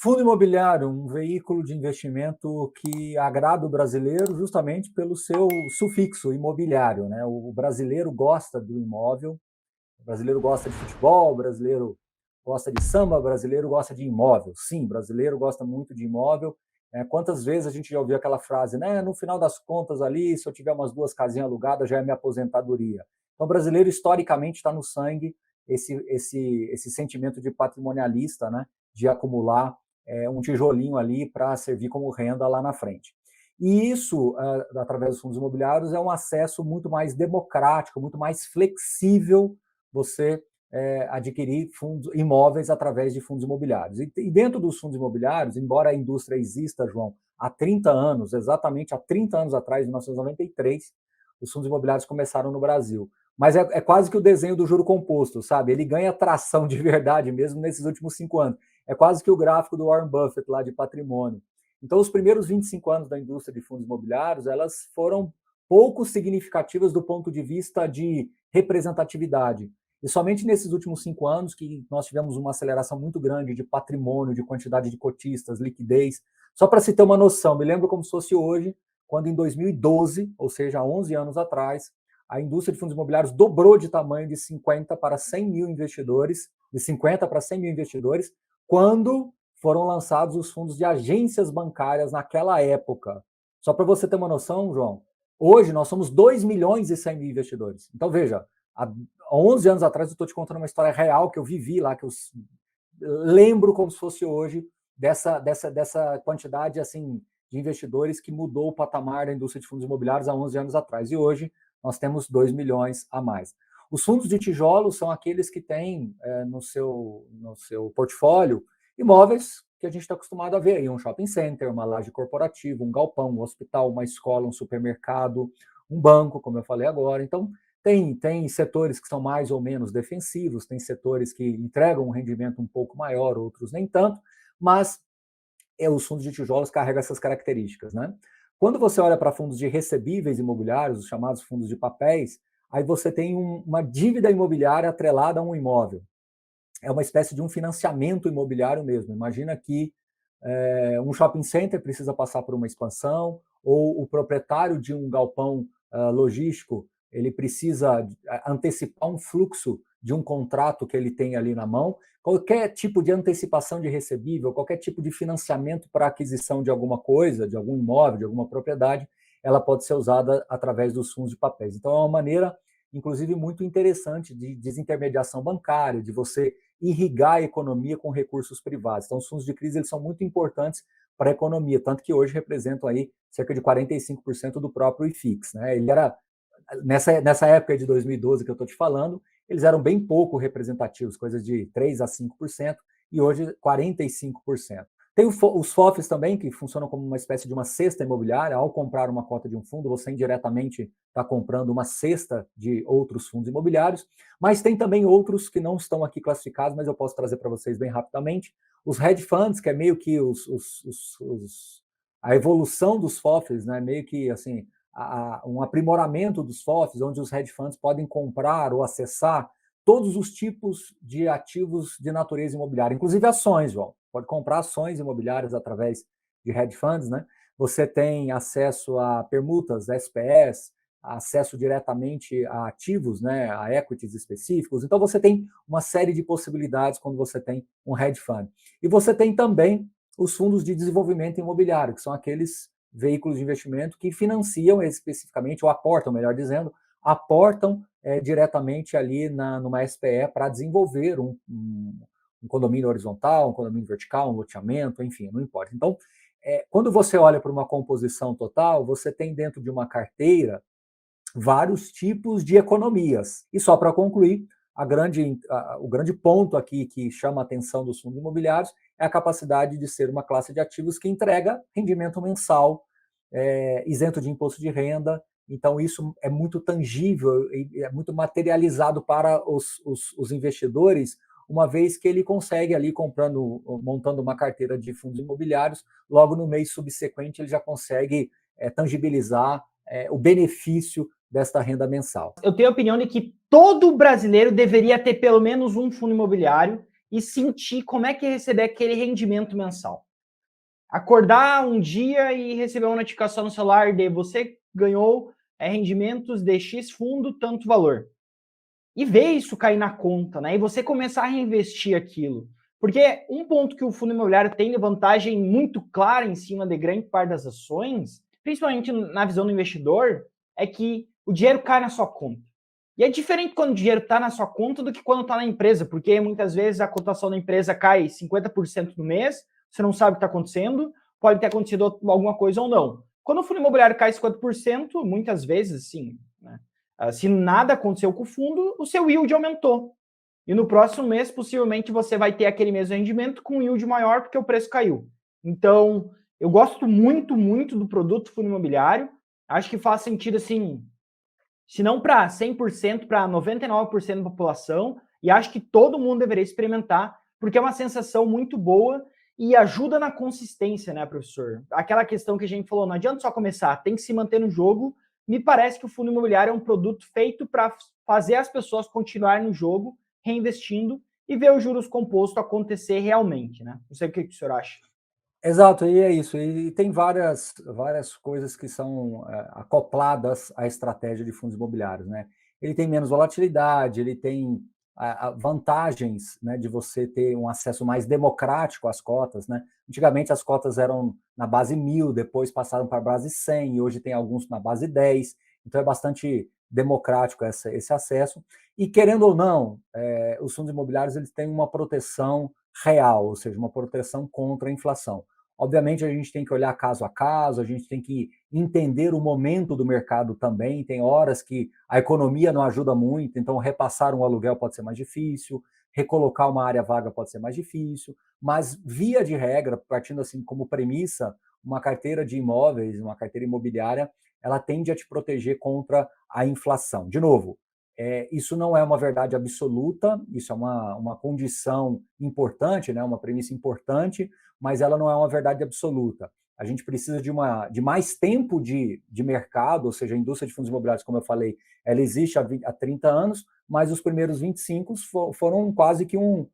Fundo imobiliário, um veículo de investimento que agrada o brasileiro justamente pelo seu sufixo imobiliário, né? O brasileiro gosta do imóvel, o brasileiro gosta de futebol, o brasileiro gosta de samba, o brasileiro gosta de imóvel. Sim, o brasileiro gosta muito de imóvel. Quantas vezes a gente já ouviu aquela frase, né? No final das contas ali, se eu tiver umas 2 casinhas alugadas, já é minha aposentadoria. Então, o brasileiro historicamente está no sangue esse sentimento de patrimonialista, né? De acumular um tijolinho ali para servir como renda lá na frente. E isso, através dos fundos imobiliários, é um acesso muito mais democrático, muito mais flexível você adquirir fundos imóveis através de fundos imobiliários. E dentro dos fundos imobiliários, embora a indústria exista, João, há 30 anos, exatamente há 30 anos atrás, em 1993, os fundos imobiliários começaram no Brasil. Mas é quase que o desenho do juro composto, sabe? Ele ganha tração de verdade mesmo nesses últimos 5 anos. É quase que o gráfico do Warren Buffett lá de patrimônio. Então, os primeiros 25 anos da indústria de fundos imobiliários, elas foram pouco significativas do ponto de vista de representatividade. E somente nesses últimos 5 anos que nós tivemos uma aceleração muito grande de patrimônio, de quantidade de cotistas, liquidez. Só para se ter uma noção, me lembro como se fosse hoje, quando em 2012, ou seja, há 11 anos atrás, a indústria de fundos imobiliários dobrou de tamanho de 50 para 100 mil investidores, de 50 para 100 mil investidores, quando foram lançados os fundos de agências bancárias naquela época. Só para você ter uma noção, João, hoje nós somos 2 milhões e 100 mil investidores. Então, veja, há 11 anos atrás eu estou te contando uma história real que eu vivi lá, que eu lembro como se fosse hoje, dessa quantidade assim de investidores que mudou o patamar da indústria de fundos imobiliários há 11 anos atrás. E hoje nós temos 2 milhões a mais. Os fundos de tijolo são aqueles que têm no seu portfólio imóveis que a gente está acostumado a ver aí, um shopping center, uma laje corporativa, um galpão, um hospital, uma escola, um supermercado, um banco, como eu falei agora. Então, tem setores que são mais ou menos defensivos, tem setores que entregam um rendimento um pouco maior, outros nem tanto, mas os fundos de tijolos carregam essas características, né? Quando você olha para fundos de recebíveis imobiliários, os chamados fundos de papéis, aí você tem uma dívida imobiliária atrelada a um imóvel. É uma espécie de um financiamento imobiliário mesmo. Imagina que um shopping center precisa passar por uma expansão, ou o proprietário de um galpão logístico ele precisa antecipar um fluxo de um contrato que ele tem ali na mão. Qualquer tipo de antecipação de recebível, qualquer tipo de financiamento para aquisição de alguma coisa, de algum imóvel, de alguma propriedade, ela pode ser usada através dos fundos de papéis. Então, é uma maneira, inclusive, muito interessante de desintermediação bancária, de você irrigar a economia com recursos privados. Então, os fundos de crise eles são muito importantes para a economia, tanto que hoje representam aí cerca de 45% do próprio IFIX. Né? Ele era, nessa época de 2012 que eu estou te falando, eles eram bem pouco representativos, coisas de 3 a 5%, e hoje 45%. Tem os FOFs também, que funcionam como uma espécie de uma cesta imobiliária. Ao comprar uma cota de um fundo, você indiretamente está comprando uma cesta de outros fundos imobiliários, mas tem também outros que não estão aqui classificados, mas eu posso trazer para vocês bem rapidamente. Os hedge funds, que é meio que a evolução dos FOFs, né? Meio que assim, um aprimoramento dos FOFs, onde os hedge funds podem comprar ou acessar todos os tipos de ativos de natureza imobiliária, inclusive ações, João. Pode comprar ações imobiliárias através de hedge funds, né? Você tem acesso a permutas, SPS, acesso diretamente a ativos, né, a equities específicos. Então, você tem uma série de possibilidades quando você tem um hedge fund. E você tem também os fundos de desenvolvimento imobiliário, que são aqueles veículos de investimento que financiam especificamente, ou aportam, melhor dizendo, aportam diretamente ali numa SPE para desenvolver um condomínio horizontal, um condomínio vertical, um loteamento, enfim, não importa. Então, quando você olha para uma composição total, você tem dentro de uma carteira vários tipos de economias. E só para concluir, o grande ponto aqui que chama a atenção dos fundos imobiliários é a capacidade de ser uma classe de ativos que entrega rendimento mensal, isento de imposto de renda. Então, isso é muito tangível e é muito materializado para os investidores, uma vez que ele consegue ali montando uma carteira de fundos imobiliários, logo no mês subsequente ele já consegue tangibilizar o benefício desta renda mensal. Eu tenho a opinião de que todo brasileiro deveria ter pelo menos um fundo imobiliário, e sentir como é que é receber aquele rendimento mensal. Acordar um dia e receber uma notificação no celular de você ganhou rendimentos de X fundo, tanto valor. E ver isso cair na conta, né? E você começar a reinvestir aquilo. Porque um ponto que o fundo imobiliário tem de vantagem muito clara em cima de grande parte das ações, principalmente na visão do investidor, é que o dinheiro cai na sua conta. E é diferente quando o dinheiro está na sua conta do que quando está na empresa, porque muitas vezes a cotação da empresa cai 50% no mês, você não sabe o que está acontecendo, pode ter acontecido alguma coisa ou não. Quando o fundo imobiliário cai 50%, muitas vezes, sim, né? Se nada aconteceu com o fundo, o seu yield aumentou. E no próximo mês, possivelmente, você vai ter aquele mesmo rendimento com yield maior porque o preço caiu. Então, eu gosto muito, muito do produto fundo imobiliário. Acho que faz sentido, assim, se não para 100%, para 99% da população. E acho que todo mundo deveria experimentar, porque é uma sensação muito boa e ajuda na consistência, né, professor? Aquela questão que a gente falou, não adianta só começar, tem que se manter no jogo. Me parece que o fundo imobiliário é um produto feito para fazer as pessoas continuarem no jogo, reinvestindo e ver os juros compostos acontecer realmente, né? Não sei o que o senhor acha. Exato, e é isso. E tem várias coisas que são acopladas à estratégia de fundos imobiliários, né? Ele tem menos volatilidade, ele tem vantagens, né, de você ter um acesso mais democrático às cotas, né? Antigamente as cotas eram na base 1.000, depois passaram para a base 100, e hoje tem alguns na base 10, então é bastante democrático esse acesso. E querendo ou não, os fundos imobiliários eles têm uma proteção real, ou seja, uma proteção contra a inflação. Obviamente, a gente tem que olhar caso a caso, a gente tem que entender o momento do mercado também. Tem horas que a economia não ajuda muito, então repassar um aluguel pode ser mais difícil, recolocar uma área vaga pode ser mais difícil, mas via de regra, partindo assim como premissa, uma carteira de imóveis, uma carteira imobiliária, ela tende a te proteger contra a inflação. De novo, isso não é uma verdade absoluta, isso é uma condição importante, né, uma premissa importante, mas ela não é uma verdade absoluta. A gente precisa de mais tempo de mercado, ou seja, a indústria de fundos imobiliários, como eu falei, ela existe há 30 anos, mas os primeiros 25 foram quase que um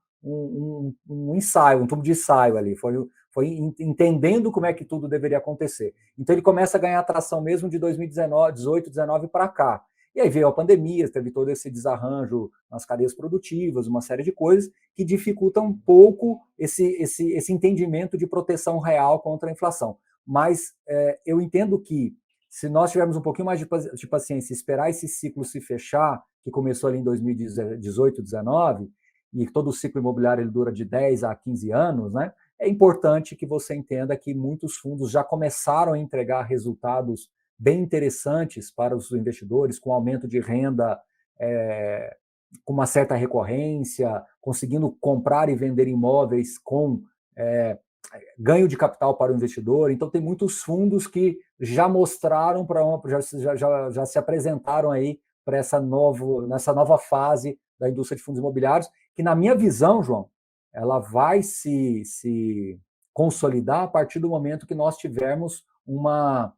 ensaio, um tubo de ensaio ali, foi entendendo como é que tudo deveria acontecer. Então ele começa a ganhar atração mesmo de 2019, 18, 19 para cá. E aí veio a pandemia, teve todo esse desarranjo nas cadeias produtivas, uma série de coisas que dificultam um pouco esse entendimento de proteção real contra a inflação. Mas eu entendo que se nós tivermos um pouquinho mais de paciência, esperar esse ciclo se fechar, que começou ali em 2018, 2019, e todo o ciclo imobiliário ele dura de 10 a 15 anos, né? É importante que você entenda que muitos fundos já começaram a entregar resultados bem interessantes para os investidores, com aumento de renda com uma certa recorrência, conseguindo comprar e vender imóveis com ganho de capital para o investidor. Então, tem muitos fundos que já mostraram, já se apresentaram aí para nessa nova fase da indústria de fundos imobiliários, que, na minha visão, João, ela vai se consolidar a partir do momento que nós tivermos uma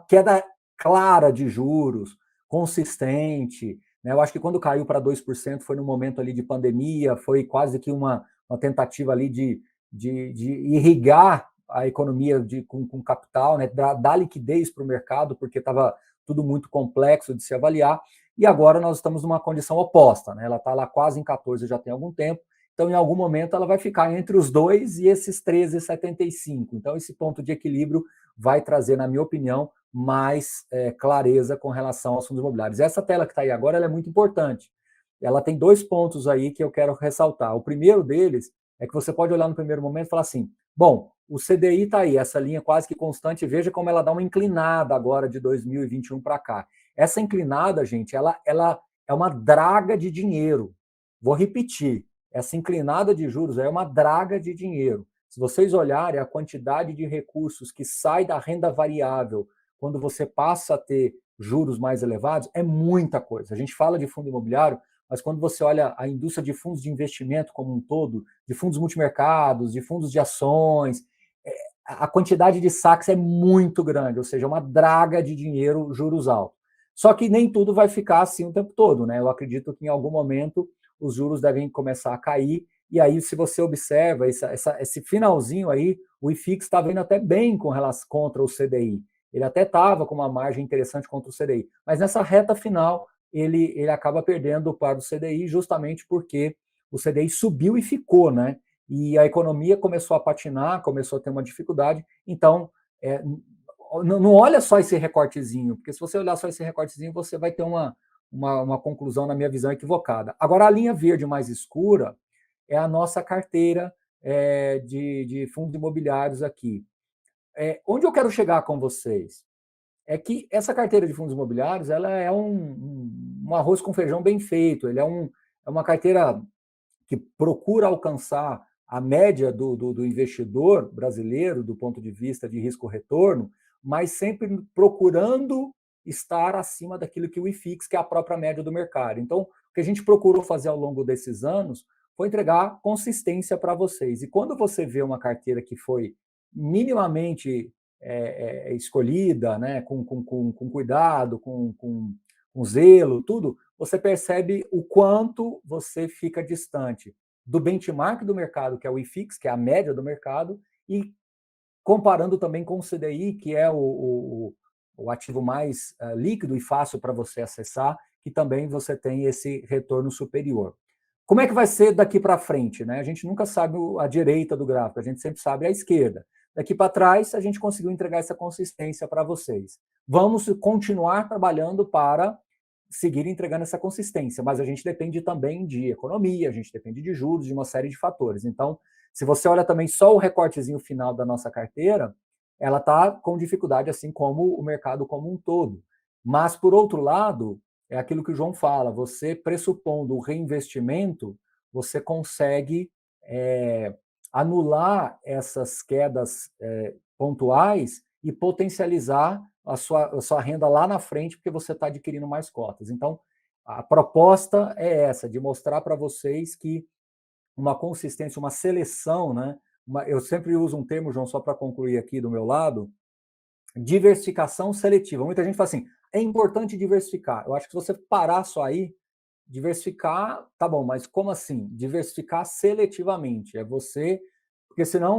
queda clara de juros, consistente. Né? Eu acho que quando caiu para 2% foi no momento ali de pandemia, foi quase que uma tentativa ali de irrigar a economia com capital, né? dar liquidez para o mercado, porque estava tudo muito complexo de se avaliar. E agora nós estamos numa condição oposta. Né? Ela está lá quase em 14 já tem algum tempo. Então, em algum momento, ela vai ficar entre os 2 e esses 13,75. Então, esse ponto de equilíbrio vai trazer, na minha opinião, mais clareza com relação aos fundos imobiliários. Essa tela que está aí agora ela é muito importante. Ela tem 2 pontos aí que eu quero ressaltar. O primeiro deles é que você pode olhar no primeiro momento e falar assim, bom, o CDI está aí, essa linha quase que constante, veja como ela dá uma inclinada agora de 2021 para cá. Essa inclinada, gente, ela é uma draga de dinheiro. Vou repetir, essa inclinada de juros é uma draga de dinheiro. Se vocês olharem a quantidade de recursos que sai da renda variável quando você passa a ter juros mais elevados, é muita coisa. A gente fala de fundo imobiliário, mas quando você olha a indústria de fundos de investimento como um todo, de fundos multimercados, de fundos de ações, a quantidade de saques é muito grande, ou seja, uma draga de dinheiro, juros altos. Só que nem tudo vai ficar assim o tempo todo, né? Eu acredito que em algum momento os juros devem começar a cair, e aí se você observa esse finalzinho aí, o IFIX estava indo até bem com relação contra o CDI, ele até estava com uma margem interessante contra o CDI, mas nessa reta final ele acaba perdendo para o CDI justamente porque o CDI subiu e ficou, né? E a economia começou a patinar, começou a ter uma dificuldade, então não olha só esse recortezinho, porque se você olhar só esse recortezinho, você vai ter uma conclusão, na minha visão, equivocada. Agora, a linha verde mais escura é a nossa carteira de fundos imobiliários aqui. Onde eu quero chegar com vocês é que essa carteira de fundos imobiliários ela é um arroz com feijão bem feito, ele é uma carteira que procura alcançar a média do investidor brasileiro do ponto de vista de risco-retorno, mas sempre procurando estar acima daquilo que o IFIX, que é a própria média do mercado. Então, o que a gente procurou fazer ao longo desses anos foi entregar consistência para vocês. E quando você vê uma carteira que foi minimamente escolhida, né, com cuidado, com zelo, tudo, você percebe o quanto você fica distante do benchmark do mercado, que é o IFIX, que é a média do mercado, e comparando também com o CDI, que é o ativo mais líquido e fácil para você acessar, que também você tem esse retorno superior. Como é que vai ser daqui para frente, né? A gente nunca sabe a direita do gráfico, a gente sempre sabe a esquerda. Daqui para trás, a gente conseguiu entregar essa consistência para vocês. Vamos continuar trabalhando para seguir entregando essa consistência, mas a gente depende também de economia, a gente depende de juros, de uma série de fatores. Então, se você olha também só o recortezinho final da nossa carteira, ela está com dificuldade, assim como o mercado como um todo. Mas, por outro lado, é aquilo que o João fala, você pressupondo o reinvestimento, você consegue anular essas quedas pontuais e potencializar a sua renda lá na frente, porque você está adquirindo mais cotas. Então, a proposta é essa, de mostrar para vocês que uma consistência, uma seleção, né? Eu sempre uso um termo, João, só para concluir aqui do meu lado, diversificação seletiva. Muita gente fala assim, é importante diversificar. Eu acho que se você parar só aí, diversificar, tá bom, mas como assim? Diversificar seletivamente. É você, porque senão